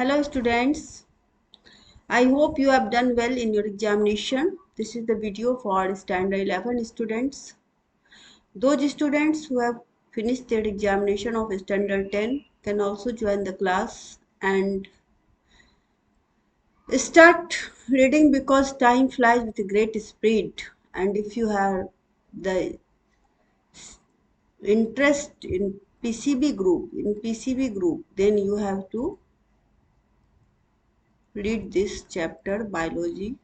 Hello students, I hope you have done well in your examination. This is the video for standard 11 students. Those students who have finished their examination of standard 10 can also join the class and start reading because time flies with a great speed, and if you have the interest in PCB group, then you have to read this chapter biology.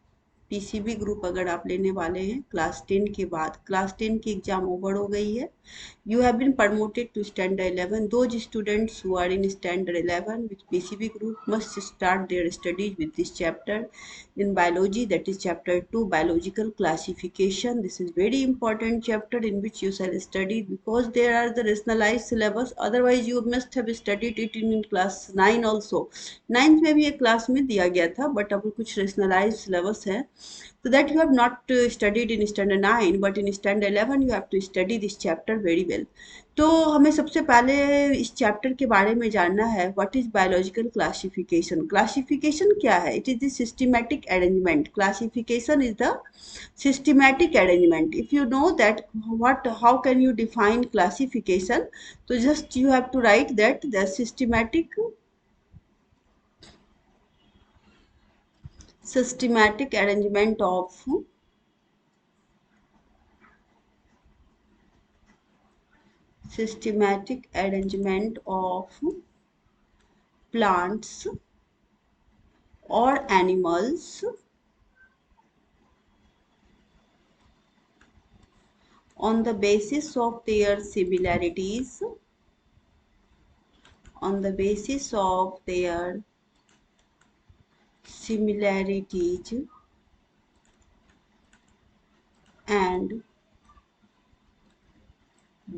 PCB group अगर आप लेने वाले हैं class 10 के बाद, class 10 की exam over हो गई है. You have been promoted to standard 11. Those students who are in standard 11 with PCB group must start their studies with this chapter in biology, that is chapter 2, biological classification. This is very important chapter in which you shall study because there are the rationalized syllabus. Otherwise you must have studied it in class 9 also. 9th में भी एक class में दिया गया था, but अब कुछ rationalized syllabus है. So that you have not studied in standard 9, but in standard 11 you have to study this chapter very well. तो हमें सबसे पहले इस चैप्टर के बारे में जानना है. What is biological classification. Classification क्या है? It is the systematic arrangement. Classification is the systematic arrangement. If you know that how can you define classification, so just you have to write that the systematic arrangement of plants or animals on the basis of their similarities, and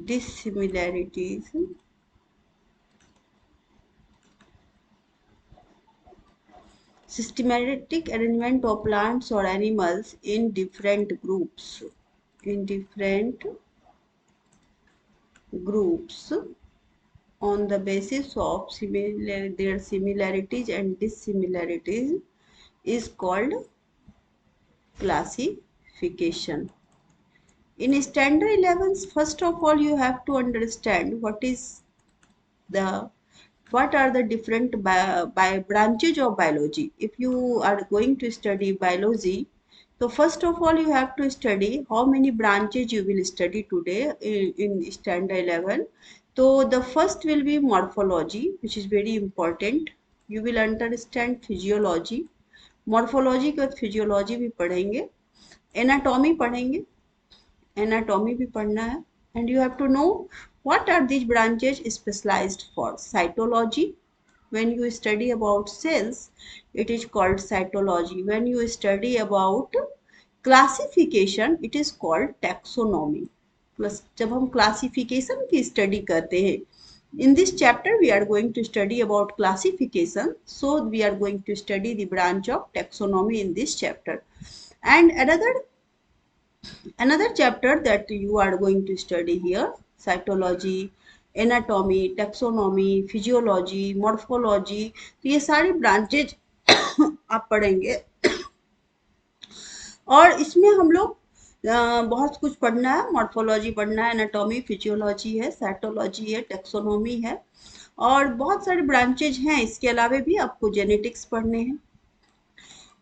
dissimilarities. Systematic arrangement of plants or animals in different groups on the basis of their similarities and dissimilarities is called classification. In standard 11, first of all you have to understand what are the different branches of biology. If you are going to study biology, so first of all you have to study how many branches you will study today in standard 11. So the first will be morphology, which is very important. You will understand physiology. Morphology के बाद physiology भी पढ़ेंगे. Anatomy पढ़ेंगे. Anatomy भी पढ़ना है. And you have to know what are these branches specialized for. Cytology. When you study about cells, it is called cytology. When you study about classification, it is called taxonomy. Plus, जब हम classification की study करते हैं, in this chapter we are going to study about classification. So we are going to study the branch of taxonomy in this chapter. And another chapter that you are going to study here, cytology, anatomy, taxonomy, physiology, morphology. तो ये सारी branches आप पढ़ेंगे और इसमें हम लोग बहुत कुछ पढ़ना है. मॉर्फोलॉजी पढ़ना है, एनाटॉमी, फिजियोलॉजी है, साइटोलॉजी है, टेक्सोनोमी है और बहुत सारे ब्रांचेज हैं. इसके अलावा भी आपको जेनेटिक्स पढ़ने हैं.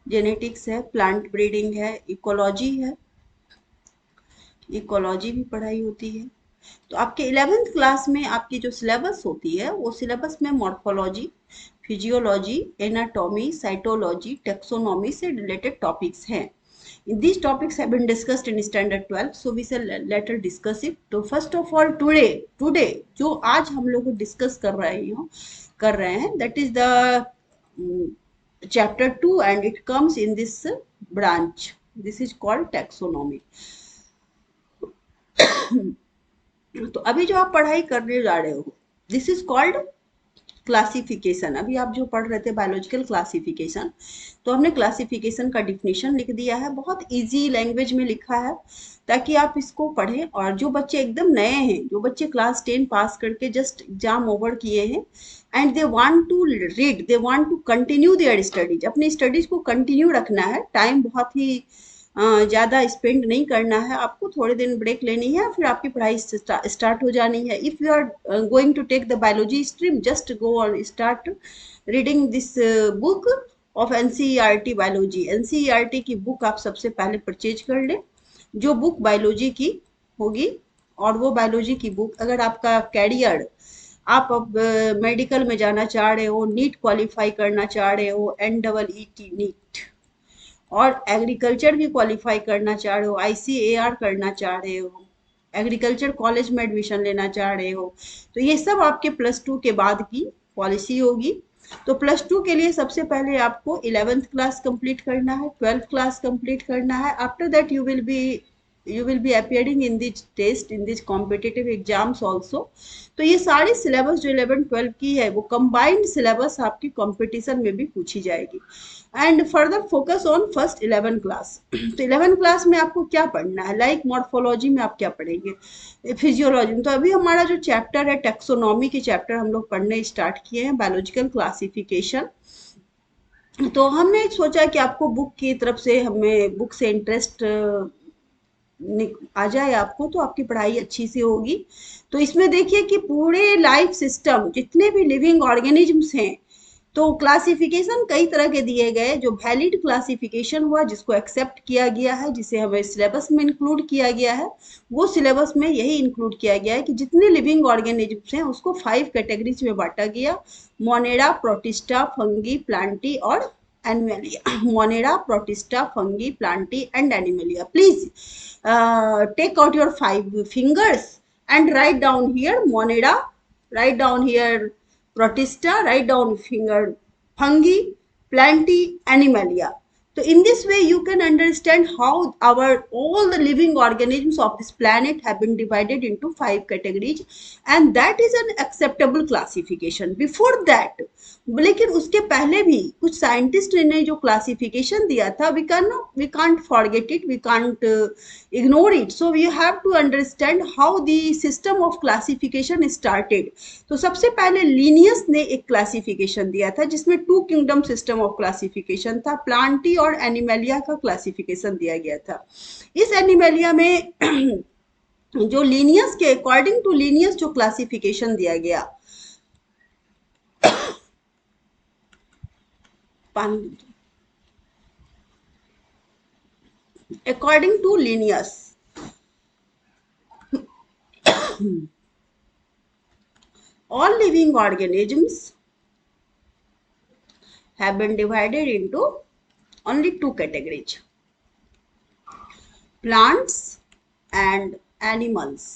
जेनेटिक्स है, प्लांट ब्रीडिंग है, इकोलॉजी है. इकोलॉजी भी पढ़ाई होती है. तो आपके 11th क्लास में आपकी जो सिलेबस होती है वो सिलेबस में morphology, physiology, anatomy, cytology, taxonomy से रिलेटेड टॉपिक्स हैं. These topics have been discussed in standard 12, so we shall later discuss it. तो first of all today जो आज हम लोग डिस्कस कर रहे हैं that is the chapter 2 and it comes in this branch. This is called taxonomy. तो अभी जो आप पढ़ाई करने जा रहे हो, दिस इज कॉल्ड क्लासिफिकेशन, अभी आप जो पढ़ रहे थे बायोलॉजिकल क्लासिफिकेशन, तो हमने क्लासिफिकेशन का डिफिनीशन लिख दिया है, बहुत इजी लैंग्वेज में लिखा है ताकि आप इसको पढ़ें। और जो बच्चे एकदम नए हैं, जो बच्चे क्लास 10 पास करके जस्ट एग्जाम ओवर किए हैं and they want to read, they want to continue their studies, अपनी स्टडीज को कंटिन्यू रखना है, टाइम बहुत ही ज़्यादा स्पेंड नहीं करना है, आपको थोड़े दिन ब्रेक लेनी है, फिर आपकी पढ़ाई स्टार्ट हो जानी है। If you are going to take the biology stream, just go और start reading this book of NCERT biology. NCERT की बुक आप सबसे पहले परचेज कर लें, जो बुक बायोलॉजी की होगी। और वो बायोलॉजी की बुक, अगर आपका कैरियर, आप अब मेडिकल में जाना चाह रहे हो, नीट क्वालिफाई करना चाह रहे हो, NEET नीट, और एग्रीकल्चर भी क्वालिफाई करना चाह रहे हो, ICAR करना चाह रहे हो, एग्रीकल्चर कॉलेज में एडमिशन लेना चाह रहे हो, तो ये सब आपके +2 के बाद की पॉलिसी होगी। तो +2 के लिए सबसे पहले आपको 11th क्लास कंप्लीट करना है, 12th क्लास कंप्लीट करना है। After that you will be appearing in this test, in this competitive exams also। तो ये सारी सिलेबस जो 11-12 की है, वो कंबाइंड सिलेबस आपकी कंपटीशन में भी पूछी जाएगी। And further focus on first 11 class. तो 11 क्लास में आपको क्या पढ़ना है, लाइक मॉर्फोलॉजी में आप क्या पढ़ेंगे, फिजियोलॉजी में। तो अभी हमारा जो चैप्टर है टेक्सोनॉमी के चैप्टर हम लोग पढ़ने स्टार्ट किए हैं, बायोलॉजिकल क्लासिफिकेशन। तो हमने सोचा कि आपको बुक की तरफ से, हमें बुक से इंटरेस्ट आ जाए आपको, तो आपकी पढ़ाई अच्छी से होगी। तो इसमें देखिए कि पूरे लाइफ सिस्टम, जितने भी लिविंग ऑर्गेनिजम्स हैं, तो क्लासिफिकेशन कई तरह के दिए गए। जो वैलिड क्लासिफिकेशन हुआ, जिसको एक्सेप्ट किया गया है, जिसे हमें सिलेबस में इंक्लूड किया गया है, वो सिलेबस में यही इंक्लूड किया गया है कि जितने लिविंग ऑर्गेनिजम्स हैं उसको 5 कैटेगरीज में बांटा गया: मोनेरा, प्रोटिस्टा, फंगी, प्लांटी और Animalia. Monera, protista, fungi, Plantae and Animalia. Please take out your 5 fingers and write down here monera, write down here protista, write down finger fungi, plantae, animalia. So in this way you can understand how our all the living organisms of this planet have been divided into 5 categories, and that is an acceptable classification. Before that, लेकिन उसके पहले भी कुछ scientist ने जो classification दिया था, we can't forget it, we can't ignore it. So we have to understand how the system of classification started. तो सबसे पहले लीनियस ने एक क्लासिफिकेशन दिया था, जिसमें 2 किंगडम सिस्टम ऑफ क्लासिफिकेशन था, प्लांटी और एनिमलिया का क्लासिफिकेशन दिया गया था। इस एनिमलिया में जो लीनियस के अकॉर्डिंग टू लीनियस जो क्लासिफिकेशन दिया गया, according to Linnaeus, all living organisms have been divided into only 2 categories: plants and animals.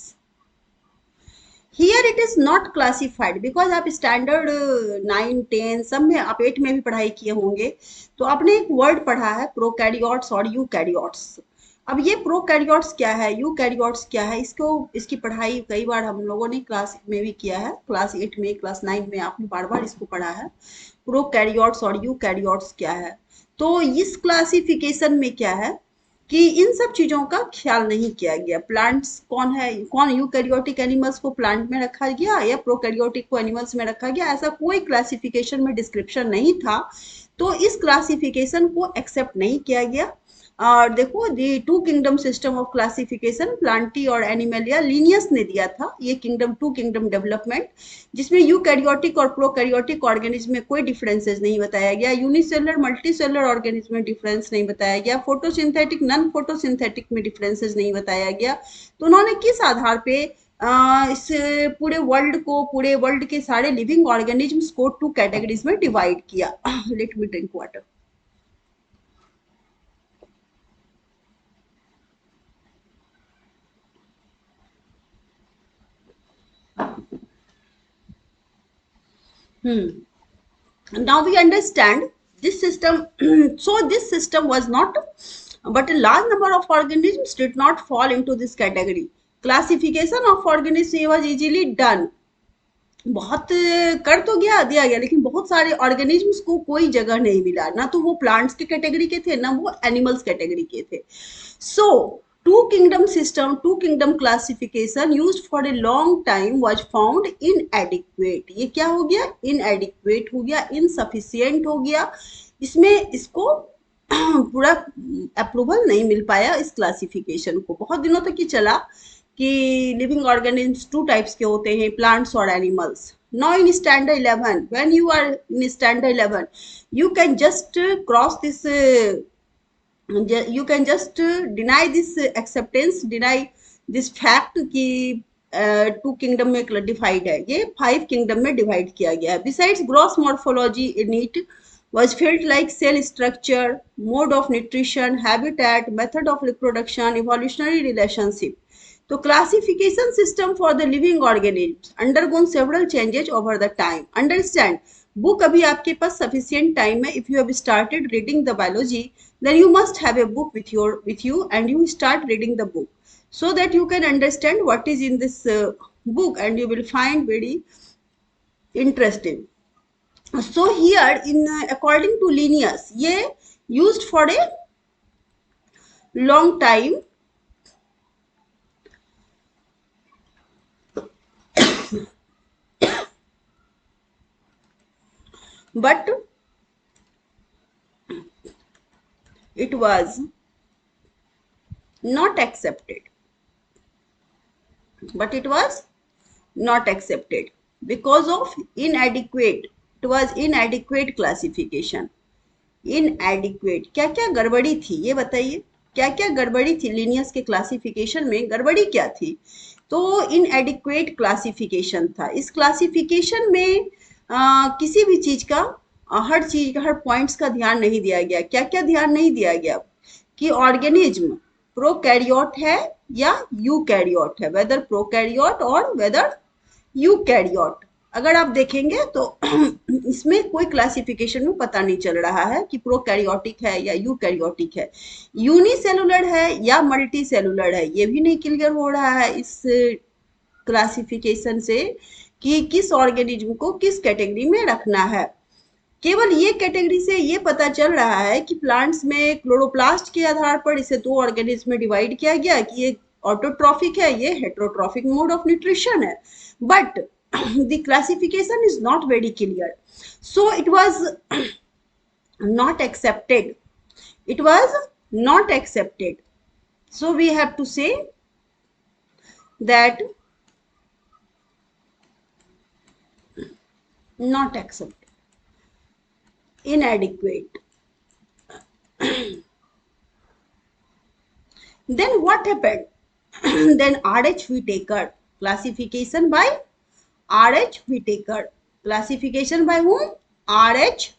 Here it is not classified because आप स्टैंडर्ड 9, 10 सब में, आप 8 में भी पढ़ाई किए होंगे, तो आपने एक वर्ड पढ़ा है प्रोकैरियोट्स और यूकैरियोट्स। अब ये प्रोकैरियोट्स क्या है, यूकैरियोट्स क्या है, इसकी पढ़ाई कई बार हम लोगों ने क्लास में भी किया है, क्लास 8 में, क्लास 9 में आपने बार बार इसको पढ़ा है, प्रोकैरियोट्स और यूकैरियोट्स क्या है। तो इस क्लासिफिकेशन में क्या है कि इन सब चीजों का ख्याल नहीं किया गया। प्लांट्स कौन है, कौन यूकैरियोटिक एनिमल्स को प्लांट में रखा गया या प्रोकैरियोटिक को एनिमल्स में रखा गया, ऐसा कोई क्लासिफिकेशन में डिस्क्रिप्शन नहीं था। तो इस क्लासिफिकेशन को एक्सेप्ट नहीं किया गया। और देखो, दी 2 kingdom system of classification, Plantae और एनिमलिया, लीनियस ने दिया था ये किंगडम, 2 किंगडम डेवलपमेंट, जिसमें यूकैरियोटिक और प्रोकैरियोटिक ऑर्गेनिज्म में कोई डिफरेंसेस नहीं बताया गया, यूनिसेलुलर मल्टीसेलुलर ऑर्गेनिज्म में डिफरेंस नहीं बताया गया, फोटोसिंथेटिक नॉन फोटोसिंथेटिक में डिफरेंसेस नहीं बताया गया। तो उन्होंने किस आधार पे इस पूरे वर्ल्ड के सारे लिविंग ऑर्गेनिजम्स को 2 कैटेगरीज में डिवाइड किया। Let me drink water. Now we understand this system. So this system was not, but a large number of organisms did not fall into this category. Classification of organisms was easily done बहुत कर तो दिया गया, लेकिन बहुत सारे organisms को कोई जगह नहीं मिला, ना तो वो प्लांट्स के कैटेगरी के थे, ना वो एनिमल्स कैटेगरी के थे. So, two kingdom classification used for a long time was found inadequate. ये क्या हो गया? Inadequate हो गया, insufficient हो गया. इसमें इसको पूरा अप्रूवल नहीं मिल पाया इस क्लासिफिकेशन को. बहुत दिनों तक ये चला कि लिविंग ऑर्गेनिज्म टू टाइप्स के होते हैं, प्लांट्स और animals. Now in standard 11, when you are in standard 11, you can just cross this you can just deny this acceptance, deny this fact कि टू किंगडम में डिवाइड है, ये 5 kingdom में divide किया गया है. Besides gross morphology in it was felt like cell structure, mode of nutrition, habitat, method of reproduction, evolutionary relationship. So classification system for the living organisms undergone several changes over the time. Understand, book अभी आपके पास sufficient time है. If you have started reading the biology, then you must have a book with you and you start reading the book so that you can understand what is in this book, and you will find very interesting. So here in according to Linnaeus, ये used for a long time, but it was not accepted. But it was not accepted because of inadequate. It was inadequate classification. Inadequate. क्या क्या गड़बड़ी थी ये बताइए, क्या क्या गड़बड़ी थी लिनियस के क्लासिफिकेशन में? गड़बड़ी क्या थी? तो inadequate क्लासिफिकेशन था. इस क्लासिफिकेशन में किसी भी चीज का हर चीज का, हर पॉइंट्स का ध्यान नहीं दिया गया. क्या क्या ध्यान नहीं दिया गया? कि ऑर्गेनिज्म प्रोकैरियोट है या यूकैरियोट है, वेदर प्रोकैरियोट और वेदर यूकैरियोट. अगर आप देखेंगे तो इसमें कोई क्लासिफिकेशन में पता नहीं चल रहा है कि प्रोकैरियोटिक है या यूकैरियोटिक है, यूनिसेलुलर है या मल्टी सेलुलर है. ये भी नहीं क्लियर हो रहा है इस क्लासिफिकेशन से कि किस ऑर्गेनिज्म को किस कैटेगरी में रखना है. केवल ये कैटेगरी से ये पता चल रहा है कि प्लांट्स में क्लोरोप्लास्ट के आधार पर इसे दो ऑर्गेनिज्म में डिवाइड किया गया कि ये ऑटोट्रॉफिक है, ये हेट्रोट्रॉफिक मोड ऑफ न्यूट्रिशन है. But the classification is not very clear, so it was not accepted. It was not accepted. So we have to say that not accepted, inadequate. Then what happened? Then R.H. Whitaker, classification by R.H. Whitaker. Classification by whom? R.H.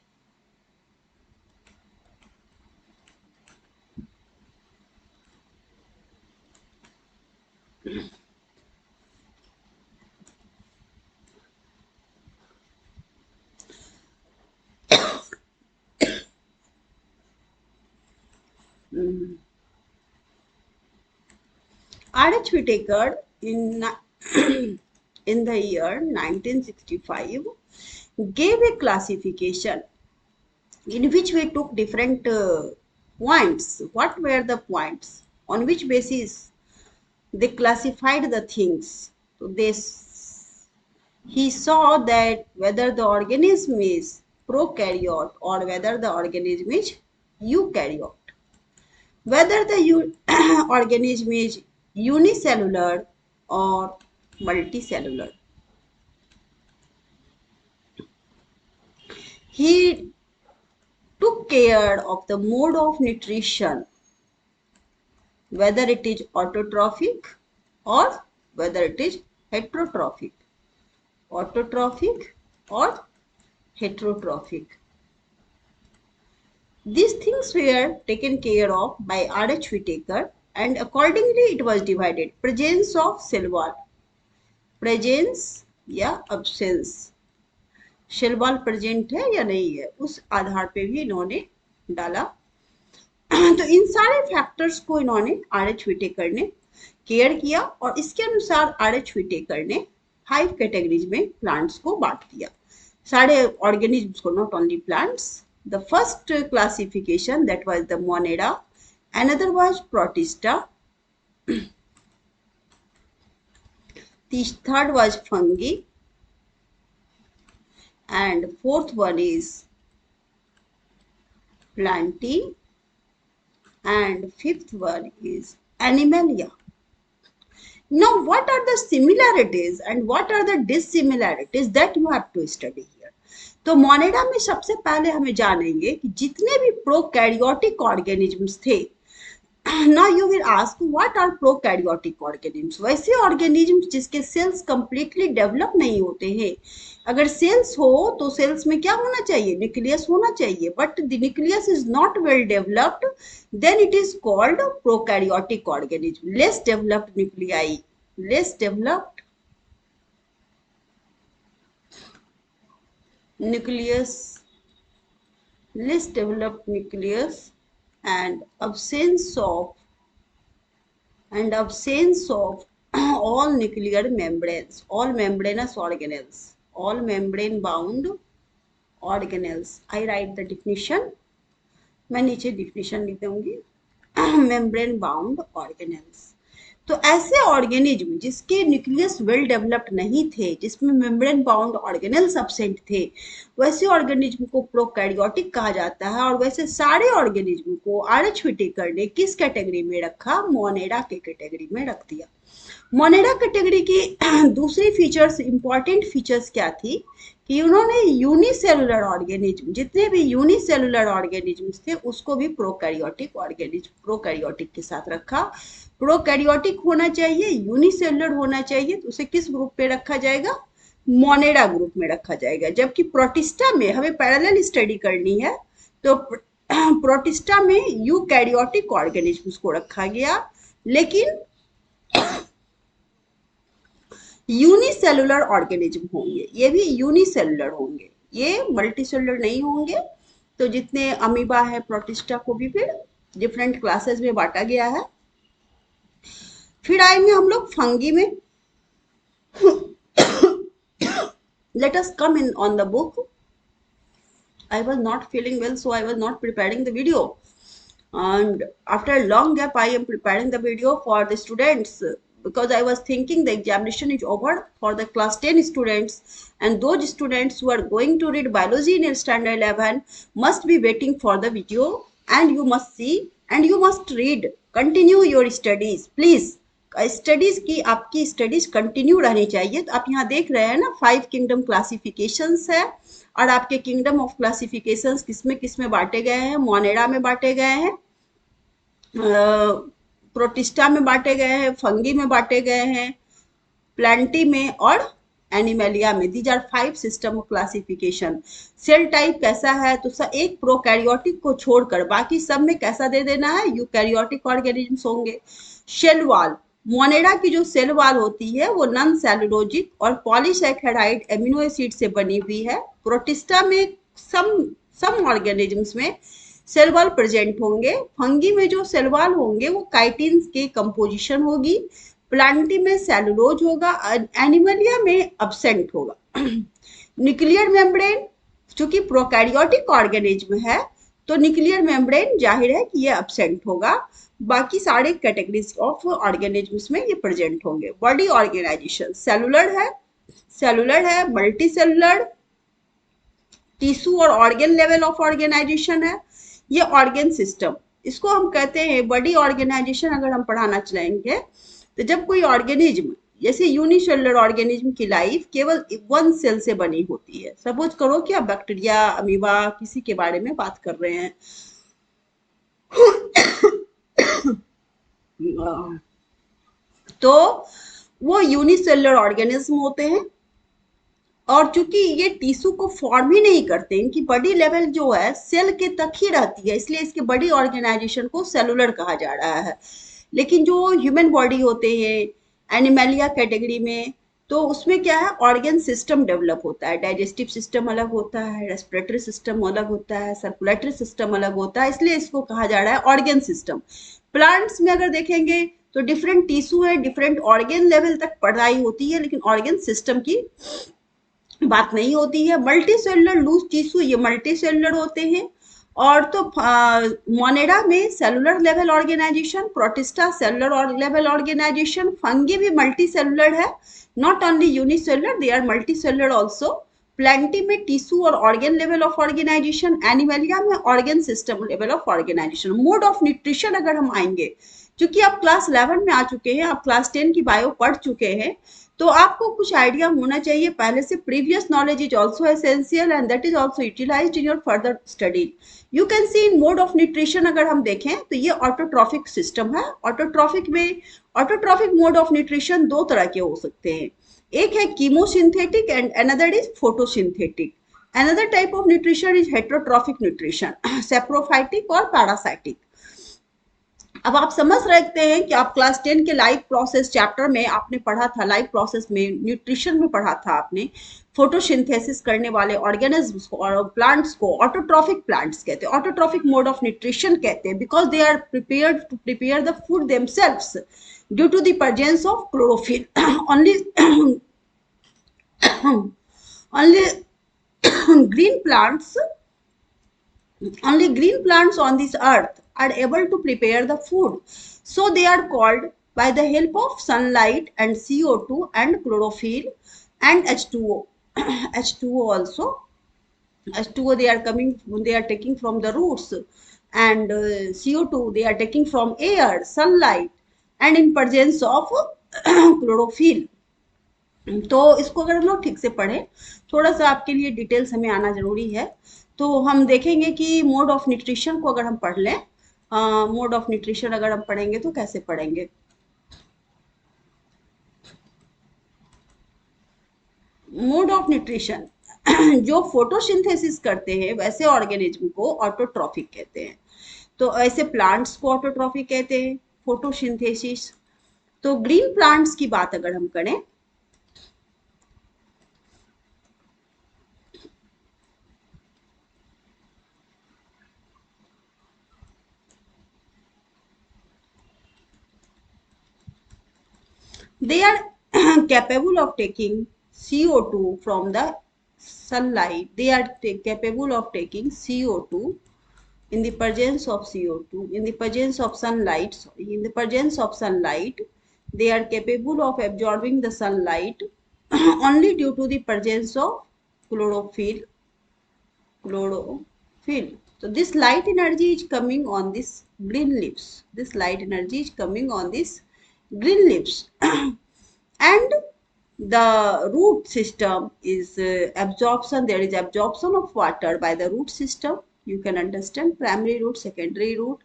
R.H. Whitaker in in the year 1965 gave a classification in which we took different points. What were the points? On which basis they classified the things? So he saw that whether the organism is prokaryote or whether the organism is eukaryote, whether the organism is unicellular or multicellular. He took care of the mode of nutrition, whether it is autotrophic or whether it is heterotrophic. Autotrophic or heterotrophic. These things were taken care of by R.H. Whitaker, and accordingly it was divided. Presence of cell wall, presence या absence, cell wall present है या नहीं है, उस आधार पे भी इन्होंने डाला. तो इन सारे फैक्टर्स को इन्होंने R.H. Whitaker ने केयर किया और इसके अनुसार R.H. Whitaker ने 5 कैटेगरीज में प्लांट्स को बांट दिया, सारे ऑर्गेनिज्म्स को, not only plants. The first classification that was the monera, another was protista, the third was fungi, and fourth one is plantae, and fifth one is animalia. Now what are the similarities and what are the dissimilarities that you have to study here? तो मोनेडा में सबसे पहले हमें जानेंगे कि जितने भी prokaryotic organisms थे. Now you will ask what are prokaryotic organisms? वैसे ऑर्गेनिज्म जिसके सेल्स कंप्लीटली डेवलप नहीं होते हैं. अगर सेल्स हो तो सेल्स में क्या होना चाहिए? न्यूक्लियस होना चाहिए. But the nucleus is not well developed, then it is called prokaryotic organism. Less developed nuclei, less developed nucleus, less developed nucleus, and absence of all nuclear membranes, all membranous organelles, all membrane bound organelles. I write the definition, मैं नीचे definition लिख दूंगी. membrane bound organelles. तो ऐसे organism जिसके nucleus well developed नहीं थे, जिसमें मेम्ब्रेन बाउंड ऑर्गेनेल्स एब्सेंट थे, वैसे ऑर्गेनिज्म को प्रोकैरियोटिक कहा जाता है. और वैसे सारे ऑर्गेनिज्म को आर.एच. व्हिटेकर ने किस कैटेगरी में रखा? मोनेडा के कैटेगरी में रख दिया. मोनेडा कैटेगरी की दूसरी फीचर्स, इंपॉर्टेंट फीचर्स क्या थी कि उन्होंने यूनिसेलुलर ऑर्गेनिज्म, जितने भी यूनिसेलुलर ऑर्गेनिज्म्स थे उसको भी प्रोकैरियोटिक ऑर्गेनिज्म, प्रोकैरियोटिक के साथ रखा. प्रोकैरियोटिक होना चाहिए, यूनिसेलुलर होना चाहिए, तो उसे किस ग्रुप पे रखा जाएगा? मोनेडा ग्रुप में रखा जाएगा. जबकि प्रोटिस्टा में हमें पैरेलल स्टडी करनी है, तो प्रोटिस्टा में यूकैरियोटिक ऑर्गेनिज्म्स को रखा गया, लेकिन यूनिसेलुलर ऑर्गेनिज्म होंगे, ये भी यूनिसेलुलर होंगे, ये मल्टीसेलुलर नहीं होंगे. तो जितने अमीबा है प्रोटिस्टा को भी फिर डिफरेंट क्लासेस में बांटा गया है. फिर आएंगे हम लोग फंगी में. Let us come in on the book. I was not feeling well, so I was not preparing the video. And after a long gap, I am preparing the video for the students, because I was thinking the examination is over for the class 10 students, and those students who are going to read biology in standard 11 must be waiting for the video, and you must see and you must read. Continue your studies, please. Studies की आपकी studies continue रहनी चाहिए. तो आप यहाँ देख रहे हैं ना, 5 किंगडम क्लासिफिकेशंस है, और आपके किंगडम ऑफ क्लासिफिकेशंस किसमें बांटे गए हैं? मोनेडा में बांटे गए हैं, प्रोटिस्टा में बांटे गए हैं, फंगी में बांटे गए हैं, प्लांटी में और एनिमेलिया में. These are 5 system of classification. Cell type कैसा है? तो एक प्रोकैरियोटिक को छोड़कर बाकी सब में कैसा दे देना है? यूकैरियोटिक ऑर्गेनिज्म्स होंगे. सेल वॉल, मोनेडा की जो सेल वॉल होती है वो नॉन सेलुलोजिक और पॉलीसैकेराइड एमिनो एसिड से बनी हुई है. प्रोटिस्टा में सम ऑर्गेनिज्म्स में सेल वॉल प्रेजेंट होंगे. फंगी में जो सेल वॉल होंगे वो काइटिन्स के कंपोजिशन होगी. प्लांटी में सेलुलोज होगा. एनिमलिया में एब्सेंट होगा. न्यूक्लियर मेम्ब्रेन, चूंकि प्रोकैरियोटिक ऑर्गेनिज्म है तो न्यूक्लियर मेम्ब्रेन जाहिर है कि ये एब्सेंट होगा. बाकी सारे कैटेगरीज ऑफ ऑर्गेनिज्म्स में ये प्रेजेंट होंगे. बॉडी ऑर्गेनाइजेशन, सेलुलर है, मल्टी सेलुलर, टिश्यू और ऑर्गन लेवल ऑफ ऑर्गेनाइजेशन है. ये ऑर्गन सिस्टम, इसको हम कहते हैं बॉडी ऑर्गेनाइजेशन. अगर हम पढ़ाना चलाएंगे तो जब कोई ऑर्गेनिज्म, जैसे यूनिसेलुलर ऑर्गेनिज्म की लाइफ केवल 1 सेल से बनी होती है. सपोज करो कि आप बैक्टीरिया, अमीबा, किसी के बारे में बात कर रहे हैं. तो वो यूनिसेलुलर ऑर्गेनिज्म होते हैं, और चूंकि ये टिश्यू को फॉर्म ही नहीं करते, इनकी बॉडी लेवल जो है सेल के तक ही रहती है, इसलिए इसके बॉडी ऑर्गेनाइजेशन को सेलुलर कहा जा रहा है. लेकिन जो ह्यूमन बॉडी होते हैं एनिमेलिया कैटेगरी में, तो उसमें क्या है? ऑर्गन सिस्टम डेवलप होता है. डाइजेस्टिव सिस्टम अलग होता है, रेस्पिरेटरी सिस्टम अलग होता है, सर्कुलेटरी सिस्टम अलग होता है, इसलिए इसको कहा जा रहा है ऑर्गन सिस्टम. प्लांट्स में अगर देखेंगे तो डिफरेंट टिश्यू है, डिफरेंट ऑर्गन लेवल तक पढ़ाई होती है, लेकिन ऑर्गन सिस्टम की बात नहीं होती है। मल्टी सेलुलर लूज टिश्यू ये मल्टी सेलुलर होते हैं। और तो मोनेरा में cellular level organisation, protista cellular level organisation, fungi भी मल्टी सेलुलर है, not only unicellular, they are multi cellular also. Plantae में टिश्यू और organ level of organisation, animalia में organ system level of organisation. Mode of nutrition अगर हम आएंगे, क्योंकि आप क्लास 11 में आ चुके हैं, आप क्लास 10 की बायो पढ़ चुके हैं, तो आपको कुछ आइडिया होना चाहिए पहले से। Previous knowledge is also essential and that is also utilised in your further study. You can see in mode of nutrition अगर हम देखें तो ये ऑटोट्रॉफिक सिस्टम है। ऑटोट्रॉफिक में ऑटोट्रॉफिक मोड ऑफ न्यूट्रिशन दो तरह के हो सकते हैं, एक है chemosynthetic and another is photosynthetic. Another type of nutrition is heterotrophic nutrition, saprophytic और पैरासाइटिक। अब आप समझ रखते हैं कि आप क्लास 10 के लाइफ प्रोसेस चैप्टर में आपने पढ़ा था, लाइफ प्रोसेस में न्यूट्रिशन में पढ़ा था आपने, फोटोसिंथेसिस करने वाले ऑर्गेनिजम्स को और प्लांट्स को ऑटोट्रॉफिक प्लांट्स कहते हैं, ऑटोट्रॉफिक मोड ऑफ न्यूट्रिशन कहते हैं, because they are prepared to prepare the food themselves due to the presence of chlorophyll. Only only green plants only green plants on this earth are able to prepare the food, so they are called by the help of sunlight and CO2 and chlorophyll and H2O. H2O also, H2O they are taking from the roots, and CO2 they are taking from air, sunlight, and in presence of chlorophyll. तो इसको अगर हम लोग ठीक से पढ़ें, थोड़ा सा आपके लिए डिटेल्स हमें आना जरूरी है, तो हम देखेंगे कि मोड ऑफ न्यूट्रिशन को अगर हम पढ़ लें, मोड ऑफ न्यूट्रिशन अगर हम पढ़ेंगे तो कैसे पढ़ेंगे। मोड ऑफ न्यूट्रिशन जो फोटोसिंथेसिस करते हैं वैसे ऑर्गेनिज्म को ऑटोट्रॉफिक कहते हैं, तो ऐसे प्लांट्स को ऑटोट्रॉफिक कहते हैं, फोटोसिंथेसिस। तो ग्रीन प्लांट्स की बात अगर हम करें, they are capable of taking CO2 from the sunlight. They are capable of taking CO2 in the presence of CO2, in the presence of sunlight, sorry, in the presence of sunlight, they are capable of absorbing the sunlight only due to the presence of chlorophyll. So this light energy is coming on this green leaves. This light energy is coming on this green leaves. And the root system is absorption. There is absorption of water by the root system. You can understand primary root, secondary root,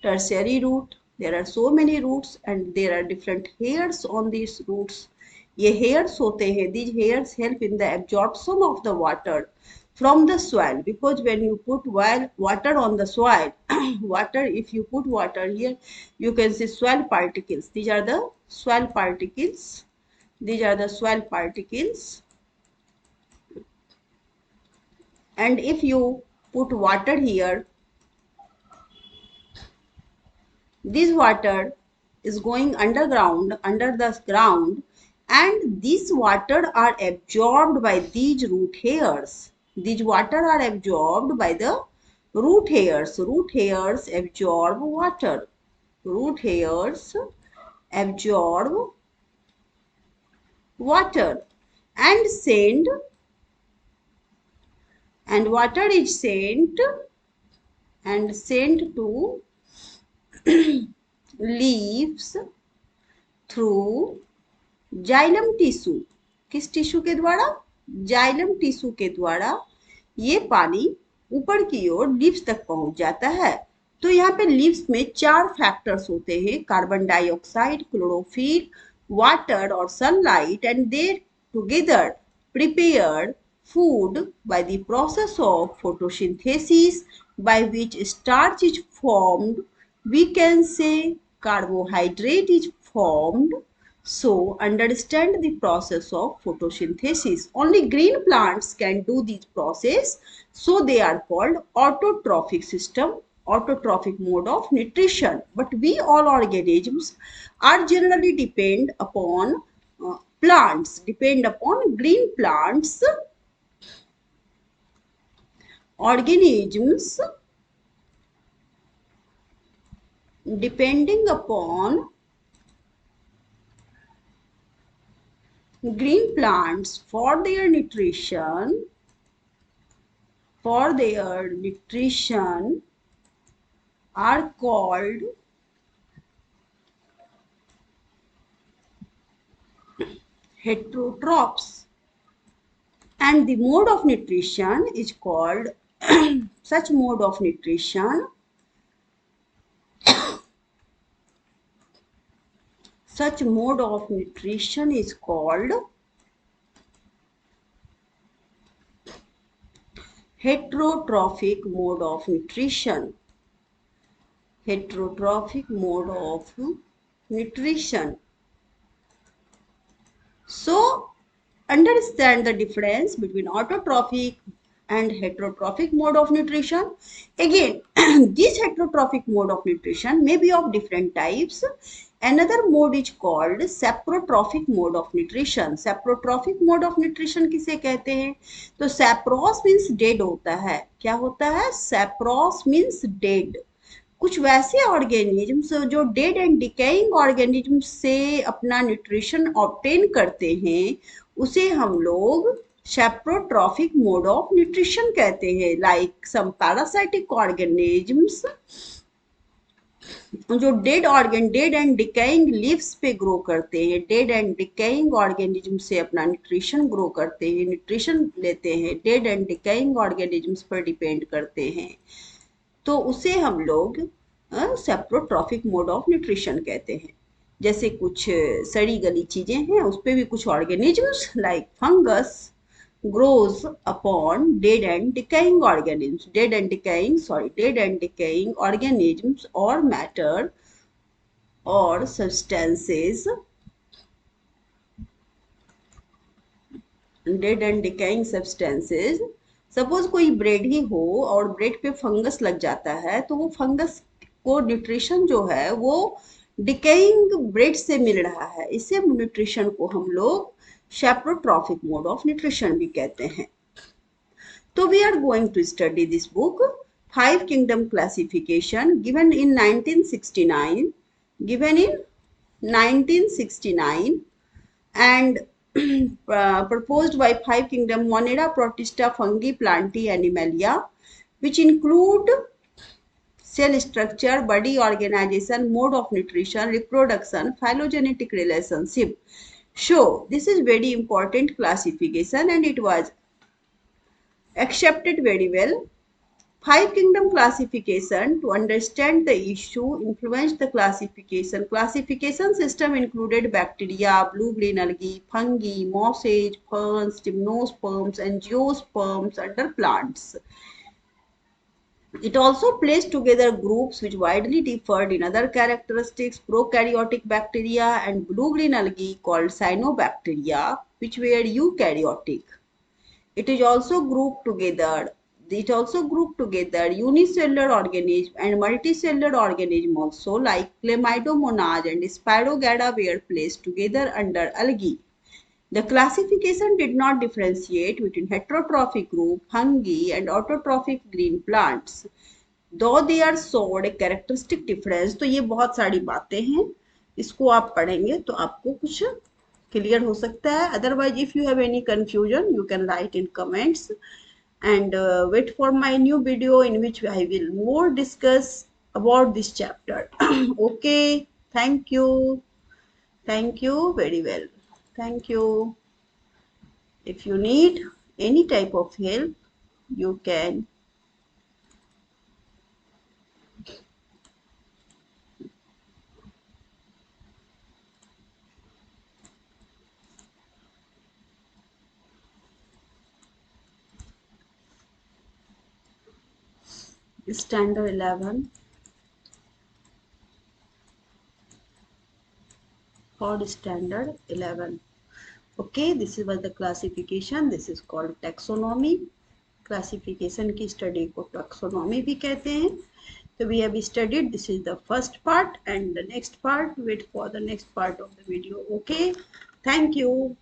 tertiary root. There are so many roots and there are different hairs on these roots. ये hairs होते हैं. These hairs help in the absorption of the water from the soil, because when you put water on the soil, water, if you put water here, you can see soil particles. These are the soil particles. These are the soil particles. And if you put water here, this water is going underground, under the ground, and these water are absorbed by these root hairs. These water are absorbed by the root hairs. Root hairs absorb water. Root hairs absorb water and send, and water is sent to leaves through xylem tissue. किस tissue के द्वारा? Xylem tissue के द्वारा ये पानी ऊपर की ओर leaves तक पहुंच जाता है। तो यहाँ पे लीव्स में 4 फैक्टर्स होते हैं, कार्बन डाइऑक्साइड, क्लोरोफिल, वाटर और sunlight, and they together prepared food by the process of photosynthesis, by which starch is formed. We can say carbohydrate is formed. So understand the process of photosynthesis. Only green plants can do this process, so they are called autotrophic system. autotrophic mode of nutrition. But we all organisms are generally depend upon depend upon green plants, organisms depending upon green plants for their nutrition are called heterotrophs, and the mode of nutrition is called such mode of nutrition is called heterotrophic mode of nutrition. Heterotrophic mode of nutrition. So understand the difference between autotrophic and heterotrophic mode of nutrition. Again, this heterotrophic mode of nutrition may be of different types. Another mode is called saprotrophic mode of nutrition. Saprotrophic mode of nutrition किसे कहते हैं? तो sapros means dead होता है. क्या होता है? Sapros means dead. कुछ वैसे ऑर्गेनिज्म्स जो डेड एंड डिकेइंग ऑर्गेनिज्म से अपना न्यूट्रिशन ऑब्टेन करते हैं उसे हम लोग सेप्रोट्रॉफिक मोड ऑफ न्यूट्रिशन कहते हैं. लाइक सम पैरासाइटिक ऑर्गेनिज्म्स जो डेड एंड डिकेइंग लीव्स पे ग्रो करते हैं, डेड एंड डिकेइंग ऑर्गेनिज्म से अपना न्यूट्रिशन ग्रो करते हैं, न्यूट्रिशन लेते हैं, डेड एंड डिकेइंग ऑर्गेनिज्म्स पर डिपेंड करते हैं, तो उसे हम लोग सेप्रोट्रॉफिक मोड ऑफ न्यूट्रिशन कहते हैं. जैसे कुछ सड़ी गली चीजें हैं उस पे भी कुछ organisms like fungus grows upon dead and decaying organisms, dead and decaying organisms or matter or substances, dead and decaying substances. Suppose कोई ब्रेड ही हो और ब्रेड पे फंगस लग जाता है तो वो फंगस को न्यूट्रिशन जो है वो डिकेइंग ब्रेड से मिल रहा है, इसे न्यूट्रिशन को हम लोग सेप्रोट्रॉफिक मोड ऑफ न्यूट्रिशन भी कहते हैं. तो we are going to study this book five kingdom classification given in 1969 and proposed by five kingdom Monera, Protista, Fungi, Plantae, Animalia, which include cell structure, body organization, mode of nutrition, reproduction, phylogenetic relationship. So this is very important classification and it was accepted very well. Five kingdom classification to understand the issue influenced the classification. Classification system included bacteria, blue-green algae, fungi, mosses, ferns, gymnosperms, and geosperms under plants. It also placed together groups which widely differed in other characteristics, prokaryotic bacteria and blue-green algae called cyanobacteria, which were eukaryotic. It also grouped together unicellular organism and multicellular organism also, like Chlamydomonas and Spirogyra were placed together under algae. The classification did not differentiate between heterotrophic group, fungi and autotrophic green plants, though they are showed a characteristic difference. तो ये बहुत सारी बातें हैं, इसको आप पढ़ेंगे तो आपको कुछ क्लियर हो सकता है. Otherwise, if you have any confusion, you can write in comments and wait for my new video in which I will more discuss about this chapter. Okay, thank you very well. Thank you. If you need any type of help, you can standard 11 for standard 11. Okay, this was the classification. This is called taxonomy. Classification की study को taxonomy भी कहते हैं. So we have studied, this is the first part, and the next part, wait for the next part of the video. Okay, thank you.